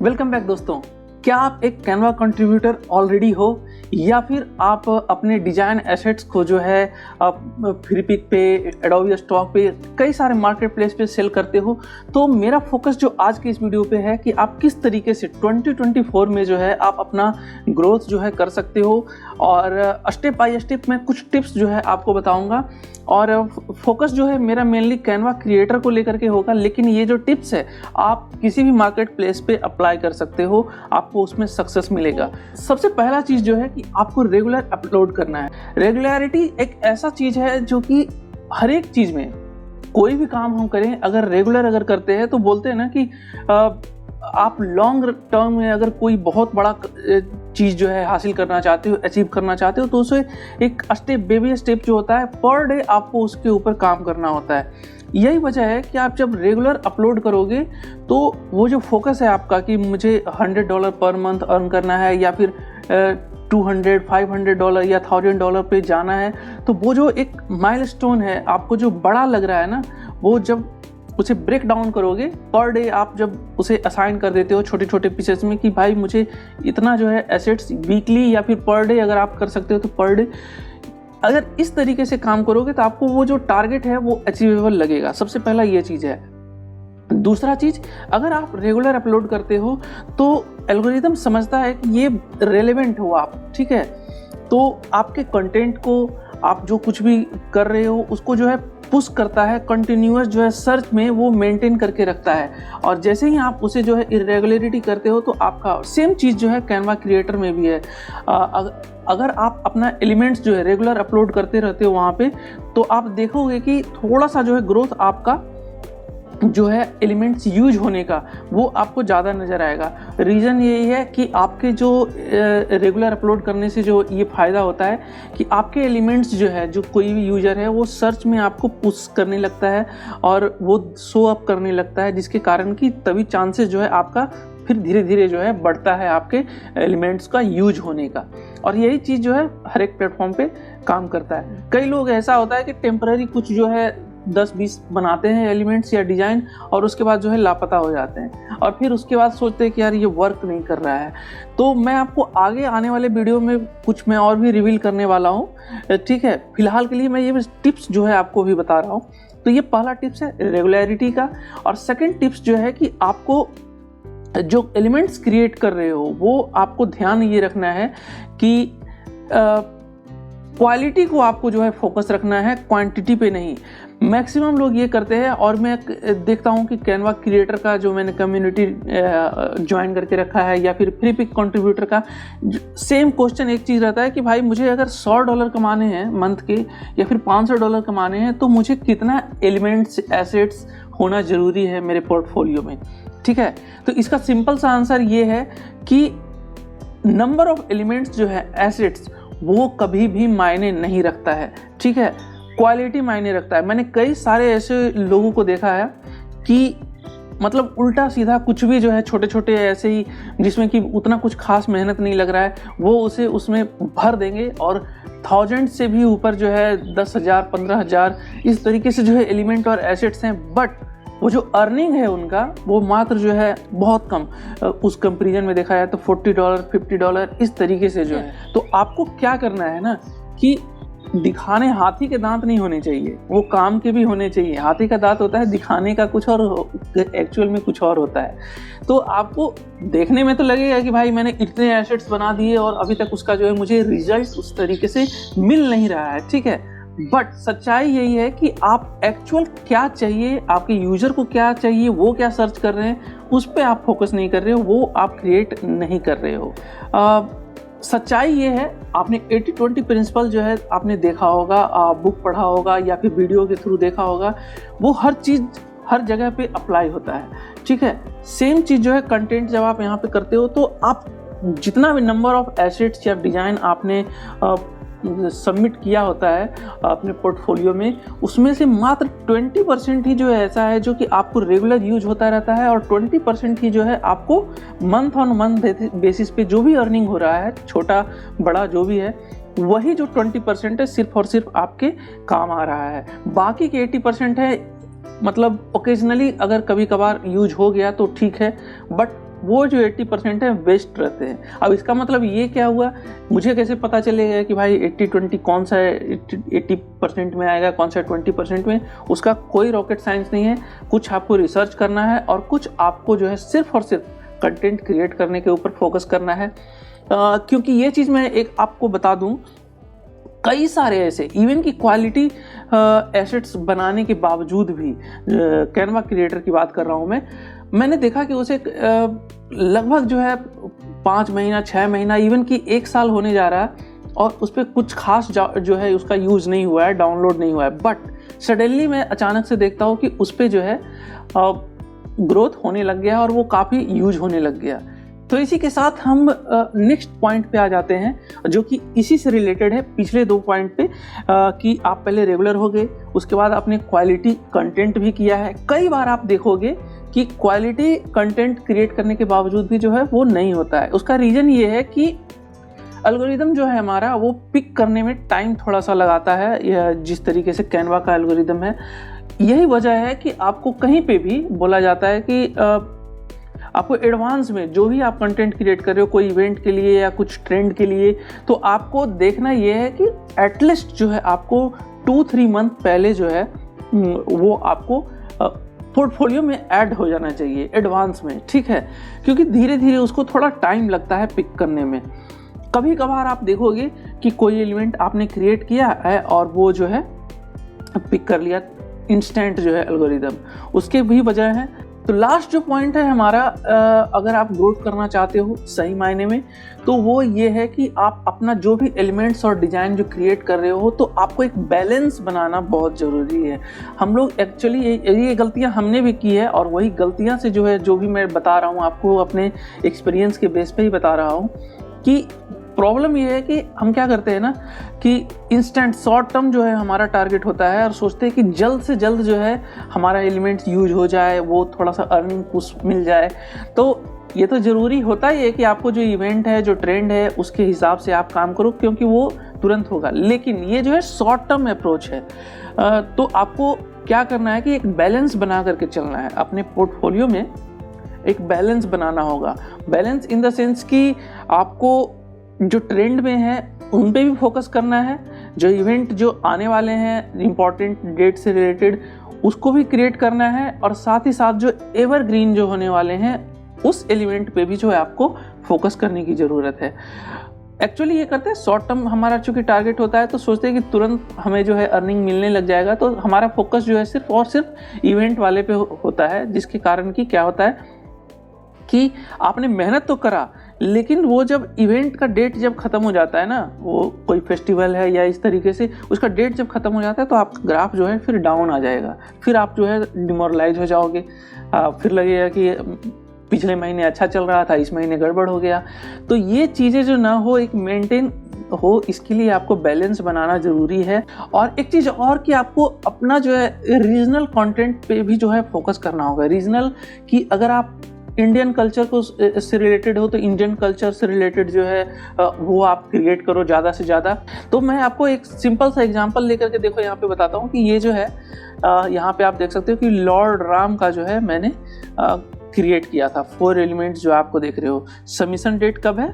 Welcome back दोस्तों। क्या आप एक कैनवा कंट्रीब्यूटर ऑलरेडी हो या फिर आप अपने डिजाइन एसेट्स को जो है फ्रीपिक पे, एडोबी स्टॉक पे, कई सारे मार्केट प्लेस पे सेल करते हो? तो मेरा फोकस जो आज के इस वीडियो पे है कि आप किस तरीके से 2024 में जो है आप अपना ग्रोथ जो है कर सकते हो, और स्टेप बाय स्टेप मैं कुछ टिप्स जो है आपको बताऊंगा। और फोकस जो है मेरा मेनली कैनवा क्रिएटर को लेकर के होगा, लेकिन ये जो टिप्स है आप किसी भी मार्केट प्लेस पे अप्लाई कर सकते हो, आपको उसमें सक्सेस मिलेगा। सबसे पहला चीज़ जो है कि आपको रेगुलर अपलोड करना है। रेगुलरिटी एक ऐसा चीज़ है जो कि हर एक चीज़ में, कोई भी काम हम करें अगर रेगुलर करते हैं तो बोलते हैं ना कि आप लॉन्ग टर्म में अगर कोई बहुत बड़ा चीज़ जो है हासिल करना चाहते हो, अचीव करना चाहते हो, तो उसे एक स्टेप बेबी स्टेप जो होता है पर डे आपको उसके ऊपर काम करना होता है। यही वजह है कि आप जब रेगुलर अपलोड करोगे तो वो जो फोकस है आपका कि मुझे $100 पर मंथ अर्न करना है या फिर $200, $500 या $1000 पे जाना है, तो वो जो एक माइलस्टोन है आपको जो बड़ा लग रहा है ना, वो जब उसे ब्रेक डाउन करोगे पर डे, आप जब उसे असाइन कर देते हो छोटे छोटे पीसेस में कि भाई मुझे इतना जो है एसेट्स वीकली या फिर पर डे अगर आप कर सकते हो तो पर डे, अगर इस तरीके से काम करोगे तो आपको वो जो टारगेट है वो अचीवेबल लगेगा। सबसे पहला ये चीज़ है। दूसरा चीज़, अगर आप रेगुलर अपलोड करते हो तो एल्गोरिदम समझता है कि ये रेलेवेंट हो आप, ठीक है, तो आपके कंटेंट को, आप जो कुछ भी कर रहे हो उसको जो है पुश करता है, कंटिन्यूअस जो है सर्च में वो मेंटेन करके रखता है। और जैसे ही आप उसे जो है इरेगुलरिटी करते हो तो आपका सेम चीज़ जो है कैनवा क्रिएटर में भी है। अगर आप अपना एलिमेंट्स जो है रेगुलर अपलोड करते रहते हो वहाँ पे, तो आप देखोगे कि थोड़ा सा जो है ग्रोथ आपका जो है एलिमेंट्स यूज होने का वो आपको ज़्यादा नज़र आएगा। रीज़न यही है कि आपके जो रेगुलर अपलोड करने से जो ये फ़ायदा होता है कि आपके एलिमेंट्स जो है, जो कोई भी यूज़र है वो सर्च में आपको पुश करने लगता है और वो शो अप करने लगता है, जिसके कारण कि तभी चांसेस जो है आपका फिर धीरे धीरे जो है बढ़ता है आपके एलिमेंट्स का यूज होने का। और यही चीज़ जो है हर एक प्लेटफॉर्म पे काम करता है। कई लोग ऐसा होता है कि टेम्पररी कुछ जो है 10-20 बनाते हैं एलिमेंट्स या डिज़ाइन, और उसके बाद जो है लापता हो जाते हैं और फिर उसके बाद सोचते हैं कि यार ये वर्क नहीं कर रहा है। तो मैं आपको आगे आने वाले वीडियो में कुछ मैं और भी रिवील करने वाला हूँ, ठीक है। फिलहाल के लिए मैं ये टिप्स जो है आपको भी बता रहा हूँ। तो ये पहला टिप्स है रेगुलरिटी का। और सेकेंड टिप्स जो है कि आपको जो एलिमेंट्स क्रिएट कर रहे हो वो आपको ध्यान ये रखना है कि क्वालिटी को आपको जो है फोकस रखना है, क्वांटिटी पे नहीं। मैक्सिमम लोग ये करते हैं, और मैं देखता हूँ कि कैनवा क्रिएटर का जो मैंने कम्युनिटी ज्वाइन करके रखा है या फिर फ्रीपिक कंट्रीब्यूटर का, सेम क्वेश्चन एक चीज़ रहता है कि भाई मुझे अगर $100 कमाने हैं मंथ के या फिर $500 कमाने हैं, तो मुझे कितना एलिमेंट्स एसेट्स होना ज़रूरी है मेरे पोर्टफोलियो में, ठीक है। तो इसका सिंपल सा आंसर ये है कि नंबर ऑफ एलिमेंट्स जो है एसेट्स वो कभी भी मायने नहीं रखता है, ठीक है, क्वालिटी मायने रखता है। मैंने कई सारे ऐसे लोगों को देखा है कि मतलब उल्टा सीधा कुछ भी जो है छोटे छोटे ऐसे ही, जिसमें कि उतना कुछ खास मेहनत नहीं लग रहा है, वो उसे उसमें भर देंगे और 1000 से भी ऊपर जो है 10,000, 15,000 इस तरीके से जो है एलिमेंट और एसेट्स हैं, बट वो जो अर्निंग है उनका वो मात्र जो है बहुत कम। उस कंपेरिजन में देखा जाए तो $40, $50 इस तरीके से जो है। तो आपको क्या करना है ना कि दिखाने हाथी के दांत नहीं होने चाहिए, वो काम के भी होने चाहिए। हाथी का दांत होता है दिखाने का कुछ और, एक्चुअल में कुछ और होता है। तो आपको देखने में तो लगेगा कि भाई मैंने इतने एसेट्स बना दिए और अभी तक उसका जो है मुझे रिजल्ट उस तरीके से मिल नहीं रहा है, ठीक है। बट सच्चाई यही है कि आप एक्चुअल क्या चाहिए, आपके यूजर को क्या चाहिए, वो क्या सर्च कर रहे हैं, उस पर आप फोकस नहीं कर रहे हो, वो आप क्रिएट नहीं कर रहे हो। सच्चाई ये है, आपने 80-20 प्रिंसिपल जो है आपने देखा होगा, बुक पढ़ा होगा या फिर वीडियो के थ्रू देखा होगा, वो हर चीज़ हर जगह पे अप्लाई होता है, ठीक है। सेम चीज़ जो है कंटेंट जब आप यहाँ पे करते हो तो आप जितना भी नंबर ऑफ एसेट्स या डिज़ाइन आपने सबमिट किया होता है अपने पोर्टफोलियो में, उसमें से मात्र 20% ही जो है ऐसा है जो कि आपको रेगुलर यूज होता रहता है, और 20% ही जो है आपको मंथ ऑन मंथ बेसिस पे जो भी अर्निंग हो रहा है, छोटा बड़ा जो भी है, वही जो 20% है सिर्फ और सिर्फ आपके काम आ रहा है। बाकी के 80% है मतलब ओकेजनली अगर कभी कभार यूज हो गया तो ठीक है, बट वो जो 80% है वेस्ट रहते हैं। अब इसका मतलब ये क्या हुआ, मुझे कैसे पता चलेगा कि भाई 80-20 कौन सा है 80% में आएगा, कौन सा 20% में? उसका कोई रॉकेट साइंस नहीं है। कुछ आपको रिसर्च करना है और कुछ आपको जो है सिर्फ और सिर्फ कंटेंट क्रिएट करने के ऊपर फोकस करना है। क्योंकि ये चीज़ मैं एक आपको बता दूं, कई सारे ऐसे इवन की क्वालिटी एसेट्स बनाने के बावजूद भी, कैनवा क्रिएटर की बात कर रहा हूँ मैंने देखा कि उसे लगभग जो है 5 महीना 6 महीना इवन की 1 साल होने जा रहा है और उस पर कुछ खास जो है उसका यूज़ नहीं हुआ है, डाउनलोड नहीं हुआ है। बट सडनली मैं अचानक से देखता हूँ कि उस पर जो है ग्रोथ होने लग गया और वो काफ़ी यूज होने लग गया। तो इसी के साथ हम नेक्स्ट पॉइंट पे आ जाते हैं जो कि इसी से रिलेटेड है पिछले 2 पॉइंट पे, कि आप पहले रेगुलर हो गए, उसके बाद आपने क्वालिटी कंटेंट भी किया है। कई बार आप देखोगे कि क्वालिटी कंटेंट क्रिएट करने के बावजूद भी जो है वो नहीं होता है। उसका रीज़न ये है कि एल्गोरिदम जो है हमारा वो पिक करने में टाइम थोड़ा सा लगाता है, जिस तरीके से कैनवा का एल्गोरिदम है। यही वजह है कि आपको कहीं पे भी बोला जाता है कि आपको एडवांस में जो भी आप कंटेंट क्रिएट कर रहे हो, कोई इवेंट के लिए या कुछ ट्रेंड के लिए, तो आपको देखना ये है कि एटलीस्ट जो है आपको 2-3 मंथ पहले जो है वो आपको पोर्टफोलियो में ऐड हो जाना चाहिए एडवांस में, ठीक है? क्योंकि धीरे धीरे उसको थोड़ा टाइम लगता है पिक करने में। कभी कभार आप देखोगे कि कोई एलिमेंट आपने क्रिएट किया है और वो जो है पिक कर लिया इंस्टेंट जो है एल्गोरिदम, उसके भी वजह है। तो लास्ट जो पॉइंट है हमारा, अगर आप ग्रोथ करना चाहते हो सही मायने में, तो वो ये है कि आप अपना जो भी एलिमेंट्स और डिज़ाइन जो क्रिएट कर रहे हो, तो आपको एक बैलेंस बनाना बहुत ज़रूरी है। हम लोग एक्चुअली ये गलतियां हमने भी की है और वही गलतियां से जो है, जो भी मैं बता रहा हूँ आपको अपने एक्सपीरियंस के बेस पे ही बता रहा हूँ, कि प्रॉब्लम ये है कि हम क्या करते हैं ना कि इंस्टेंट शॉर्ट टर्म जो है हमारा टारगेट होता है और सोचते हैं कि जल्द से जल्द जो है हमारा एलिमेंट्स यूज हो जाए, वो थोड़ा सा अर्निंग पुश मिल जाए। तो ये तो ज़रूरी होता ही है कि आपको जो इवेंट है, जो ट्रेंड है, उसके हिसाब से आप काम करो, क्योंकि वो तुरंत होगा। लेकिन ये जो है शॉर्ट टर्म अप्रोच है। तो आपको क्या करना है कि एक बैलेंस बना करके चलना है अपने पोर्टफोलियो में। एक बैलेंस बनाना होगा। बैलेंस इन द सेंस कि आपको जो ट्रेंड में है उन पे भी फोकस करना है, जो इवेंट जो आने वाले हैं इम्पॉर्टेंट डेट से रिलेटेड उसको भी क्रिएट करना है, और साथ ही साथ जो एवरग्रीन जो होने वाले हैं उस एलिमेंट पे भी जो है आपको फोकस करने की ज़रूरत है। एक्चुअली ये करते हैं शॉर्ट टर्म, हमारा चूंकि टारगेट होता है तो सोचते हैं कि तुरंत हमें जो है अर्निंग मिलने लग जाएगा, तो हमारा फोकस जो है सिर्फ और सिर्फ इवेंट वाले पे होता है, जिसके कारण कि क्या होता है कि आपने मेहनत तो करा, लेकिन वो जब इवेंट का डेट जब ख़त्म हो जाता है ना, वो कोई फेस्टिवल है या इस तरीके से उसका डेट जब ख़त्म हो जाता है, तो आपका ग्राफ जो है फिर डाउन आ जाएगा, फिर आप जो है डिमोरलाइज हो जाओगे, फिर लगेगा कि पिछले महीने अच्छा चल रहा था, इस महीने गड़बड़ हो गया। तो ये चीज़ें जो ना हो, एक मेंटेन हो, इसके लिए आपको बैलेंस बनाना ज़रूरी है। और एक चीज़ और कि आपको अपना जो है रीजनल कंटेंट पे भी जो है फोकस करना होगा। रीजनल कि अगर आप इंडियन कल्चर को से रिलेटेड हो तो इंडियन कल्चर से रिलेटेड जो है वो आप क्रिएट करो ज़्यादा से ज़्यादा। तो मैं आपको एक सिंपल सा एग्जांपल लेकर के देखो यहाँ पे बताता हूँ कि ये जो है यहाँ पे आप देख सकते हो कि लॉर्ड राम का जो है मैंने क्रिएट किया था। 4 एलिमेंट्स जो आपको देख रहे हो। सबमिशन डेट कब है?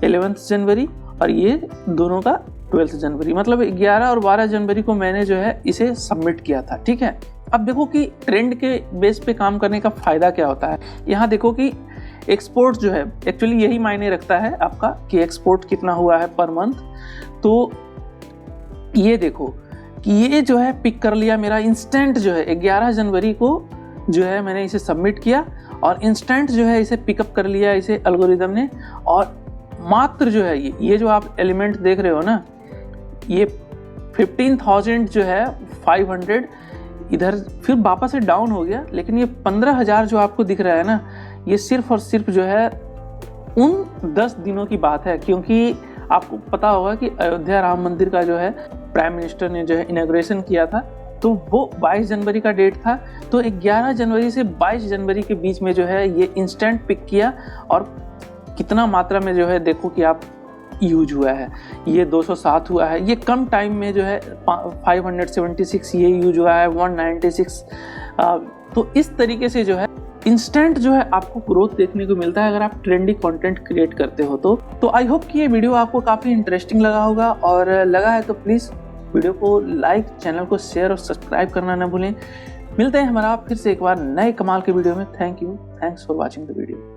11 जनवरी, और ये दोनों का 12 जनवरी, मतलब 11 और 12 जनवरी को मैंने जो है इसे सबमिट किया था, ठीक है। अब देखो कि ट्रेंड के बेस पे काम करने का फ़ायदा क्या होता है। यहाँ देखो कि एक्सपोर्ट जो है एक्चुअली यही मायने रखता है आपका कि एक्सपोर्ट कितना हुआ है पर मंथ। तो ये देखो कि ये जो है पिक कर लिया मेरा इंस्टेंट जो है 11 जनवरी को जो है मैंने इसे सबमिट किया, और इंस्टेंट जो है इसे पिकअप कर लिया इसे एल्गोरिदम ने। और मात्र जो है ये जो आप एलिमेंट देख रहे हो ना, ये 15,000 जो है 500 इधर फिर वापस से डाउन हो गया, लेकिन ये 15,000 जो आपको दिख रहा है ना, ये सिर्फ और सिर्फ जो है उन 10 दिनों की बात है। क्योंकि आपको पता होगा कि अयोध्या राम मंदिर का जो है प्राइम मिनिस्टर ने जो है इनॉग्रेशन किया था, तो वो 22 जनवरी का डेट था। तो 11 जनवरी से 22 जनवरी के बीच में जो है ये इंस्टेंट पिक किया, और कितना मात्रा में जो है देखो कि आप यूज हुआ है। ये 207 हुआ है, ये कम टाइम में जो है 576 ये यूज हुआ है, 196। तो इस तरीके से जो है इंस्टेंट जो है आपको ग्रोथ देखने को मिलता है अगर आप ट्रेंडी कंटेंट क्रिएट करते हो तो आई होप कि ये वीडियो आपको काफ़ी इंटरेस्टिंग लगा होगा, और लगा है तो प्लीज़ वीडियो को लाइक, चैनल को शेयर और सब्सक्राइब करना ना भूलें। मिलते हैं हमारा फिर से एक बार नए कमाल के वीडियो में। Thank you, thanks for watching the video.